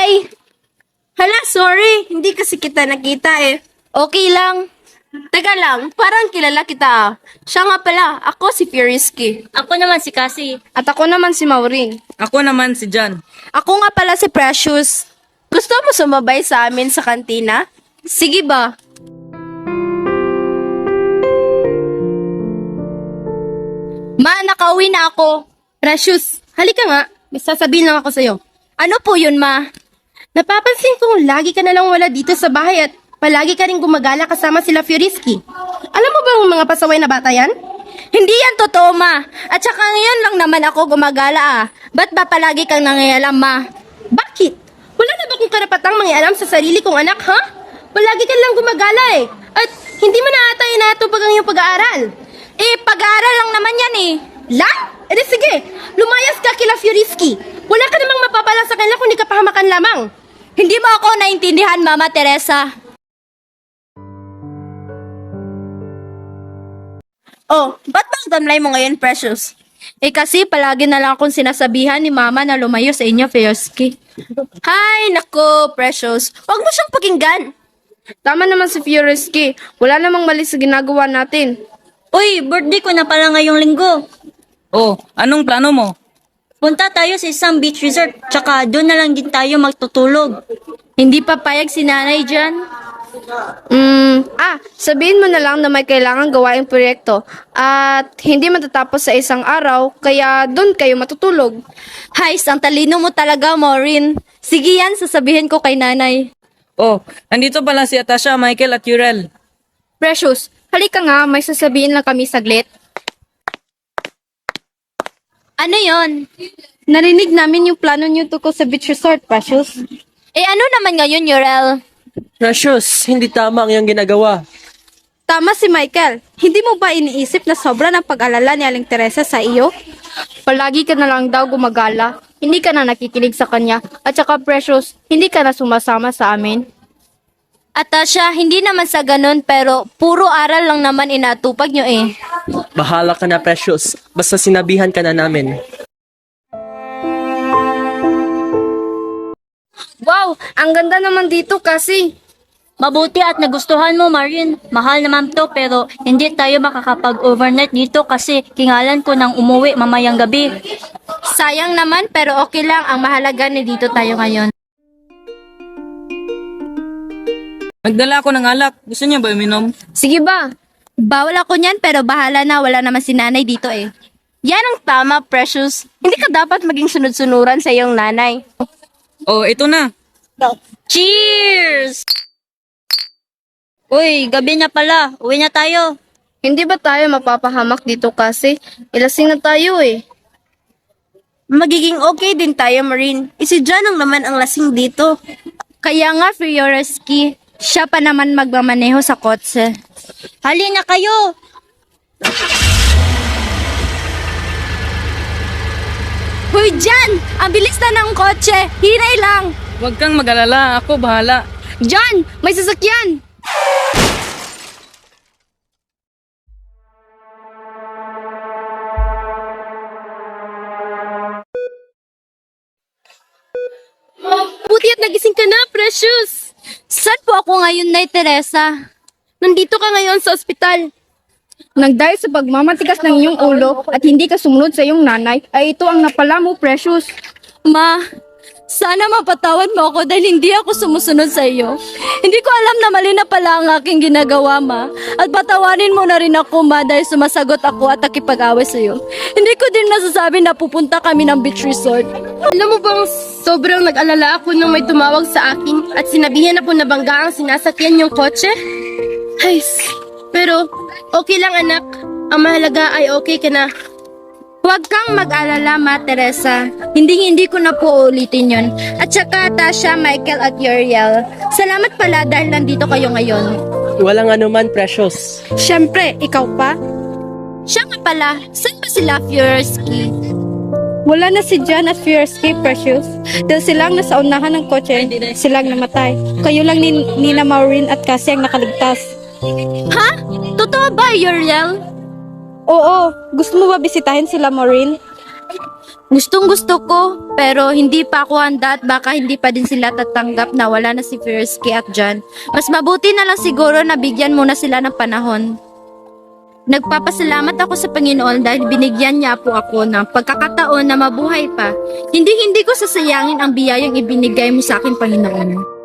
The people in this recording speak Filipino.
Hi! Hala, sorry. Hindi kasi kita nakita eh. Okay lang. Teka lang, parang kilala kita. Siya nga pala, ako si Furiski. Ako naman si Cassie. At ako naman si Maureen. Ako naman si John. Ako nga pala si Precious. Gusto mo sumabay sa amin sa kantina? Sige ba? Ma, nakauwi na ako. Precious, halika nga. May sasabihin lang ako sa'yo. Ano po yun, ma? Napapansin kong lagi ka na lang wala dito sa bahay at palagi ka rin gumagala kasama sila Furiski. Alam mo bang mga pasaway na bata yan? Hindi yan totoo, ma. At saka ngayon lang naman ako gumagala ah. Ba't ba palagi kang nangayalam, ma? Bakit? Wala na ba kong karapatang mangialam sa sarili kong anak, ha? Palagi ka lang gumagala eh. At hindi mo na ata inatupag ang iyong pag-aaral. Eh, pag-aaral lang naman yan eh. Lang? Eh di sige, lumayas ka kila Furiski. Wala ka namang mapapala sa kanila kung di ka pahamakan lamang. Hindi mo ako naintindihan, Mama Teresa. Oh, ba't bang damlay mo ngayon, Precious? Eh kasi palagi na lang akong sinasabihan ni Mama na lumayo sa inyo, Furiski. Hay, nako, Precious. Huwag mo siyang pakinggan. Tama naman si Furiski. Wala namang mali sa ginagawa natin. Uy, birthday ko na pala ngayong linggo. Oh, anong plano mo? Punta tayo sa isang beach resort, tsaka doon na lang din tayo magtutulog. Hindi pa payag si nanay dyan? Sabihin mo na lang na may kailangan gawaing proyekto at hindi matatapos sa isang araw, kaya doon kayo matutulog. Hay, ang talino mo talaga, Maureen. Sige yan, sasabihin ko kay nanay. Oh, nandito pala si Atasha, Michael at Yurel. Precious, halika nga, may sasabihin lang kami saglit. Ano yon? Narinig namin yung plano niyo tungkol sa beach resort, Precious. Eh ano naman ngayon, Yurel? Precious, hindi tama ang iyong ginagawa. Tama si Michael. Hindi mo ba iniisip na sobra ng pag-alala ni Aling Teresa sa iyo? Palagi ka na lang daw gumagala. Hindi ka na nakikinig sa kanya. At saka Precious, hindi ka na sumasama sa amin. Atasha, hindi naman sa ganun pero puro aral lang naman inatupag nyo eh. Bahala ka na, Precious. Basta sinabihan ka na namin. Wow, ang ganda naman dito kasi. Mabuti at nagustuhan mo, Marin. Mahal naman to pero hindi tayo makakapag-overnight dito kasi kingalan ko nang umuwi mamayang gabi. Sayang naman pero okay lang. Ang mahalaga na dito tayo ngayon. Nagdala ako ng alak. Gusto niya ba uminom? Sige ba? Bawal ako niyan pero bahala na. Wala naman si nanay dito eh. Yan ang tama, Precious. Hindi ka dapat maging sunod-sunuran sa iyong nanay. Oh, ito na. Cheers! Uy, gabi na pala. Uwi na tayo. Hindi ba tayo mapapahamak dito kasi? Ilasing na tayo eh. Magiging okay din tayo, Marine. Si John ang naman ang lasing dito. Kaya nga, Furiski, siya pa naman magmamaneho sa kotse. Halina kayo! Hoy, John! Ang bilis na ng kotse! Hiray lang! Huwag kang mag-alala. Ako bahala. John! May sasakyan! Buti at nagising ka na, Precious! Saan po ako ngayon, Nay Teresa? Nandito ka ngayon sa ospital. Nang dahil sa pagmamatigas ng iyong ulo at hindi ka sumunod sa iyong nanay, ay ito ang napala mo, Precious. Ma, sana mapatawad mo ako dahil hindi ako sumusunod sa iyo. Hindi ko alam na mali na pala ang aking ginagawa, Ma. At patawarin mo na rin ako, Ma, dahil sumasagot ako at nakipag-away sa iyo. Hindi ko din nasasabi na pupunta kami ng beach resort. Alam mo bang sobrang nag-alala ako nung may tumawag sa akin at sinabihan ako na bangga ang sinasakyan yung kotse? Ay, pero okay lang anak. Ang mahalaga ay okay ka na. Huwag kang mag-alala, Ma Teresa. Hindi ko na po ulitin yon. At saka Tasha, Michael at Uriel. Salamat pala dahil nandito kayo ngayon. Walang anuman, Precious. Siyempre, ikaw pa? Siya nga pala, saan ba sila Furiski? Wala na si John at Furiski, Precious. Dahil silang nasa unahan ng kotse, silang namatay. Kayo lang ni Nina Maureen at Cassie ang nakaligtas. Ha? Totoo ba, Uriel? Oo. Gusto mo ba bisitahin sila, Maureen? Gustong gusto ko, pero hindi pa ako handa at baka hindi pa din sila tatanggap na wala na si Firsky at John. Mas mabuti na lang siguro na bigyan muna sila ng panahon. Nagpapasalamat ako sa Panginoon dahil binigyan niya po ako ng pagkakataon na mabuhay pa. Hindi ko sasayangin ang biyayang ibinigay mo sa akin, Panginoon.